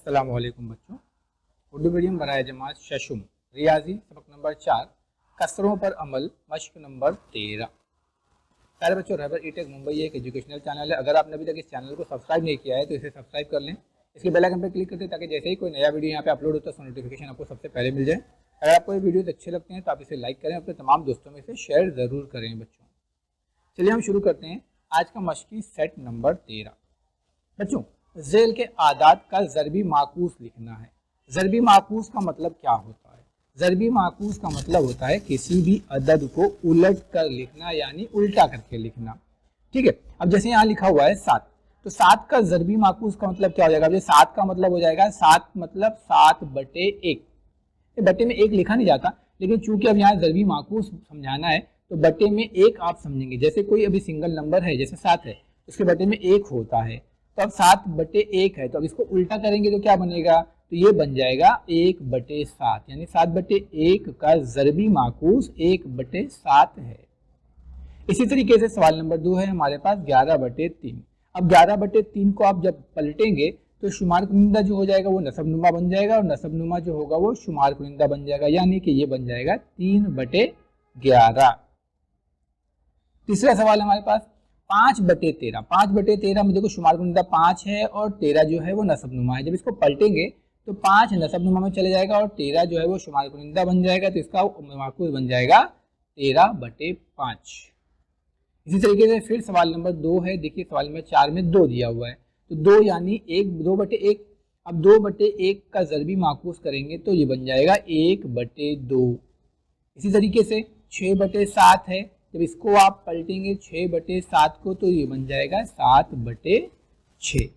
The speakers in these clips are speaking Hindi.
अस्सलाम वालेकुम बच्चों। उर्दू मीडियम बराए जमात शशुम रियाजी सबक नंबर 4 कसरों पर अमल मश्क नंबर 13। प्यारे बच्चों, रहबर ई टेक मुंबई एक एजुकेशनल चैनल है। अगर आपने अभी तक इस चैनल को सब्सक्राइब नहीं किया है तो इसे सब्सक्राइब कर लें, इसके बेल आइकन पर क्लिक करते ताकि जैसे ही कोई नया वीडियो यहाँ पे अपलोड होता है उसका नोटिफिकेशन आपको सबसे पहले मिल जाए। अगर आपको ये वीडियोस अच्छे लगते हैं तो आप इसे लाइक करें, अपने तमाम दोस्तों में इसे शेयर ज़रूर करें। बच्चों चलिए हम शुरू करते हैं आज का मश्की सेट नंबर 13। बच्चों ज़ेल के आदात का ज़रबी माकूस लिखना है। ज़रबी माकूस का मतलब क्या होता है? ज़रबी माकूस का मतलब होता है किसी भी अदद को उलट कर लिखना, यानी उल्टा करके लिखना। ठीक है, अब जैसे यहाँ लिखा हुआ है 7, तो 7 का ज़रबी माकूस का मतलब क्या हो जाएगा? 7 का मतलब हो जाएगा 7 मतलब 7/1। बट्टे में 1 लिखा नहीं जाता, लेकिन चूंकि अब यहाँ ज़रबी माकूस समझाना है तो बट्टे में 1 आप समझेंगे। जैसे कोई अभी सिंगल नंबर है, जैसे 7 है, उसके बट्टे में 1 होता है, तो अब 7/1 है, तो अब इसको उल्टा करेंगे तो क्या बनेगा? तो ये बन जाएगा 1/7, यानी 7/1 का ज़रबी माकूस 1/7 है। इसी तरीके से सवाल नंबर 2 है हमारे पास 11/3। अब 11/3 को आप जब पलटेंगे तो शुमार कुनिंदा जो हो जाएगा वो नसबनुमा बन जाएगा, और नसबनुमा जो होगा वो शुमार कुनिंदा बन जाएगा, यानी कि ये बन जाएगा 3/11। तीसरा सवाल है हमारे पास 5/13। 5/13 में देखो शुमार कुनिंदा 5 है और 13 जो है वो नसबनुमा है। जब इसको पलटेंगे तो 5 नसबनुमा में चले जाएगा और 13 जो है वो शुमार कुनिंदा बन जाएगा, तो इसका माकूस बन जाएगा 13/5। इसी तरीके से फिर सवाल नंबर 2 है। देखिए सवाल नंबर 4 में 2 दिया हुआ है, तो 2 यानी 2/1। अब 2/1 का ज़रबी माकूस करेंगे तो ये बन जाएगा 1/2। इसी तरीके से 6/7 है, जब इसको आप पलटेंगे 6/7 को तो ये बन जाएगा 7/6।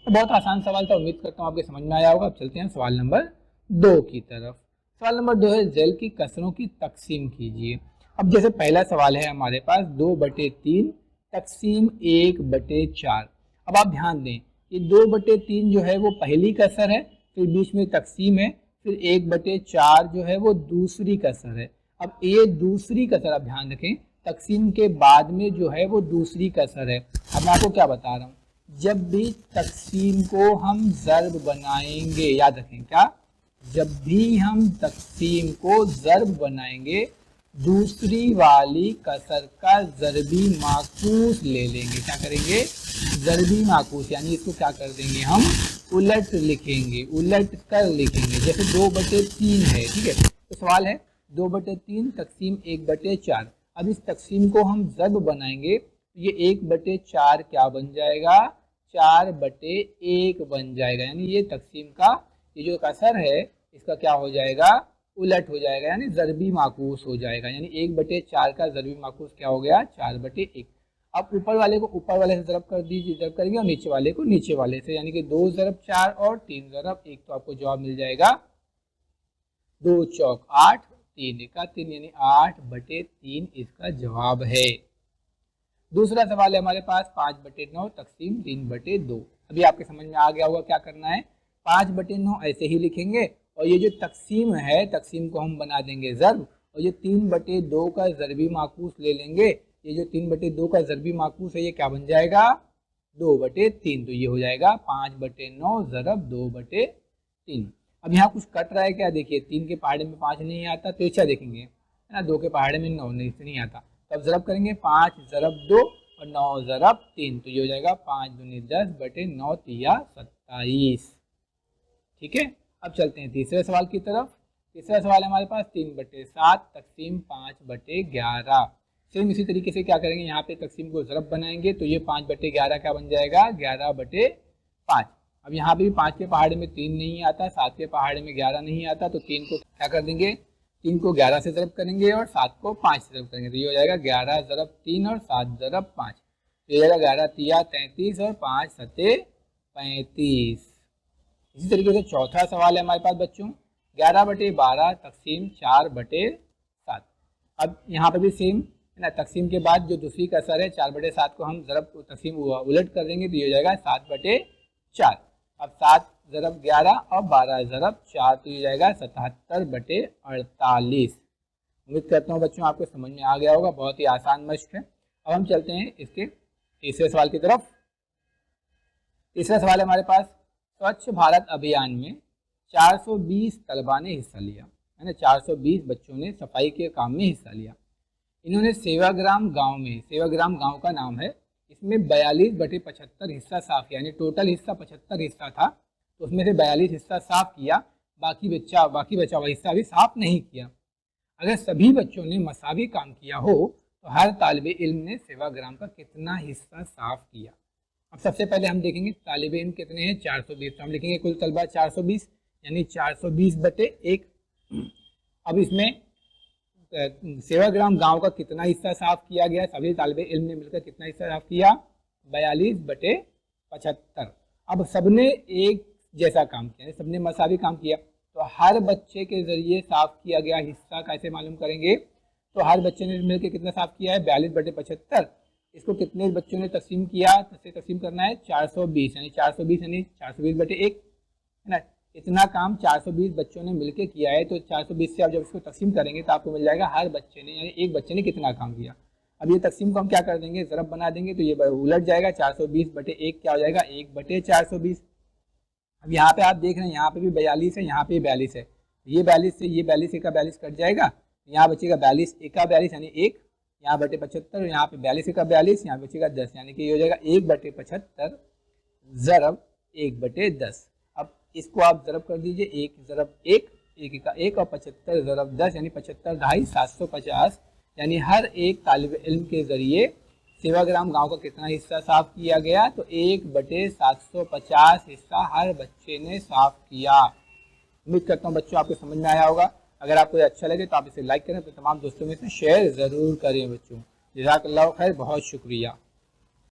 तो बहुत आसान सवाल था, उम्मीद करता हूँ आपके समझ में आया होगा। अब चलते हैं सवाल नंबर 2 की तरफ। सवाल नंबर 2 है ज़ेल की कसरों की तकसीम कीजिए। अब जैसे पहला सवाल है हमारे पास 2/3 तकसीम 1/4। अब आप ध्यान दें कि 2/3 जो है वो पहली कसर है, फिर बीच में तकसीम है, फिर 1/4 जो है वो दूसरी कसर है। अब ये दूसरी कसर, आप ध्यान रखें, तकसीम के बाद में जो है वो दूसरी कसर है। अब मैं आपको क्या बता रहा हूँ, जब भी तकसीम को हम ज़र्ब बनाएंगे, याद रखें क्या, जब भी हम तकसीम को ज़र्ब बनाएंगे दूसरी वाली कसर का ज़रबी माकूस ले लेंगे। क्या करेंगे? ज़रबी माकूस, यानी इसको क्या कर देंगे हम? उलट लिखेंगे, उलट कर लिखेंगे। जैसे 2/3 है, ठीक है, तो सवाल है 2/3 तकसीम 1/4। अब इस तकसीम को हम ज़र्ब बनाएंगे तो ये 1/4 क्या बन जाएगा? 4/1 बन जाएगा, यानी ये तकसीम का ये जो कसर है इसका क्या हो जाएगा? उलट हो जाएगा, यानी ज़रबी माकूस हो जाएगा। यानी 1/4 का ज़रबी माकूस क्या हो गया? 4/1। अब ऊपर वाले को ऊपर वाले से ज़रब कर दीजिए, ज़रब करेंगे, और नीचे वाले को नीचे वाले से, यानी कि 2 ज़रब 4 और 3 ज़रब 1, तो आपको जवाब मिल जाएगा 2 चौक 8, 3 एका 3, यानी 8/3 इसका जवाब है। दूसरा सवाल है हमारे पास 5/9 तकसीम 3/2। अभी आपके समझ में आ गया होगा क्या करना है। 5/9 ऐसे ही लिखेंगे, और ये जो तकसीम है तकसीम को हम बना देंगे ज़र्ब, और ये 3/2 का ज़रबी माकूस ले लेंगे। ये जो 3/2 का ज़रबी माकूस है ये क्या बन जाएगा? 2/3, तो ये हो जाएगा 5/9 ज़रब 2/3। अब यहाँ कुछ कट रहा है क्या? देखिए 3 के पहाड़े में 5 नहीं आता, तो अच्छा देखेंगे है ना, 2 के पहाड़े में 9 नहीं आता, तो अब ज़रब करेंगे 5 ज़रब 2 और 9 ज़रब 3, तो ये हो जाएगा 5 दूनी 10/9 तिया 27। ठीक है, अब चलते हैं तीसरे सवाल की तरफ। तीसरा सवाल है हमारे पास 3/7 तकसीम 5/11। सेम इसी तरीके से क्या करेंगे, यहाँ पे तकसीम को ज़रब बनाएंगे तो ये 5/11 क्या बन जाएगा? 11/5। अब यहाँ पे भी 5 के पहाड़े में 3 नहीं आता, 7 के पहाड़े में 11 नहीं आता, तो 3 को क्या कर देंगे? 3 को 11 से ज़रब करेंगे और 7 को 5 से ज़रब करेंगे, तो ये हो जाएगा 11 ज़रब 3 और 7 ज़रब 5, तो ये हो जाएगा 11 तिया 33 और 5 सते 35। इसी तरीके से चौथा सवाल है हमारे पास बच्चों 11/12 तकसीम 4/7। अब यहाँ पर भी सेम है ना, तकसीम के बाद जो दूसरी कसर है 4/7 को हम ज़रब तकसीम उलट कर देंगे, तो ये हो जाएगा 7/4। अब 7 ज़रब 11 और 12 ज़रब 4, तो ये हो जाएगा 77/48। उम्मीद करता हूँ बच्चों आपको समझ में आ गया होगा, बहुत ही आसान मश्क है। अब हम चलते हैं इसके तीसरे सवाल की तरफ। तीसरा सवाल है हमारे पास स्वच्छ भारत अभियान में 420 तलबा ने हिस्सा लिया, है ना, 420 बच्चों ने सफाई के काम में हिस्सा लिया। इन्होंने सेवाग्राम गांव में, सेवाग्राम गांव का नाम है, इसमें 42/75 हिस्सा साफ किया, यानी टोटल हिस्सा 75 हिस्सा था, तो उसमें से 42 हिस्सा साफ किया, बाकी बचा हुआ हिस्सा भी साफ नहीं किया। अगर सभी बच्चों ने मसावी काम किया हो तो हर तालिबे इल्म ने सेवाग्राम का कितना हिस्सा साफ किया। अब सबसे पहले हम देखेंगे तालिबे इल्म कितने हैं, 420, तो हम लिखेंगे कुल तलबा 420, यानी 420/1। अब इसमें सेवाग्राम गांव का कितना हिस्सा साफ किया गया, सभी तालिबे इल्म ने मिलकर कितना हिस्सा साफ किया, 42/75। अब सबने एक जैसा काम किया, सबने मसावी काम किया, तो हर बच्चे के जरिए साफ किया गया हिस्सा कैसे मालूम करेंगे, तो हर बच्चे ने मिलकर कितना साफ किया है, 42/75। इसको कितने बच्चों ने तकसीम किया, तकसीम करना है 420, यानी 420/1, है ना, इतना काम 420 बच्चों ने मिलकर किया है। तो 420 से आप जब इसको तकसीम करेंगे तो आपको मिल जाएगा हर बच्चे ने, यानी एक बच्चे ने कितना काम किया। अब ये तकसीम को हम क्या कर देंगे, ज़रब बना देंगे, तो ये उलट जाएगा, 420/1 क्या हो जाएगा, 1/420। अब यहाँ पे आप देख रहे हैं, यहाँ पे भी 42 है, यहाँ पे 42 है, ये 42 से ये 42 1 का 42 कट जाएगा, यहाँ बचेगा 42 1 का 42 यानी 1, यहाँ 75, यहाँ पे 42 1 का 42, यहाँ बचेगा 10, यानी कि ये हो जाएगा 1/75 ज़रब 1/10। अब इसको आप ज़रब कर दीजिए, 1 ज़रब 1, 1 का 1 और 75 ज़रब 10, यानी 75 2.5 750, यानी हर एक तालिब इल्म के ज़रिए सेवाग्राम गांव का कितना हिस्सा साफ किया गया, तो 1/750 हिस्सा हर बच्चे ने साफ किया। उम्मीद करता हूँ बच्चों आपको समझ में आया होगा। अगर आपको अच्छा लगे तो आप इसे लाइक करें, तो तमाम दोस्तों में से शेयर ज़रूर करें बच्चों। जज़ाकल्लाह खैर, बहुत शुक्रिया।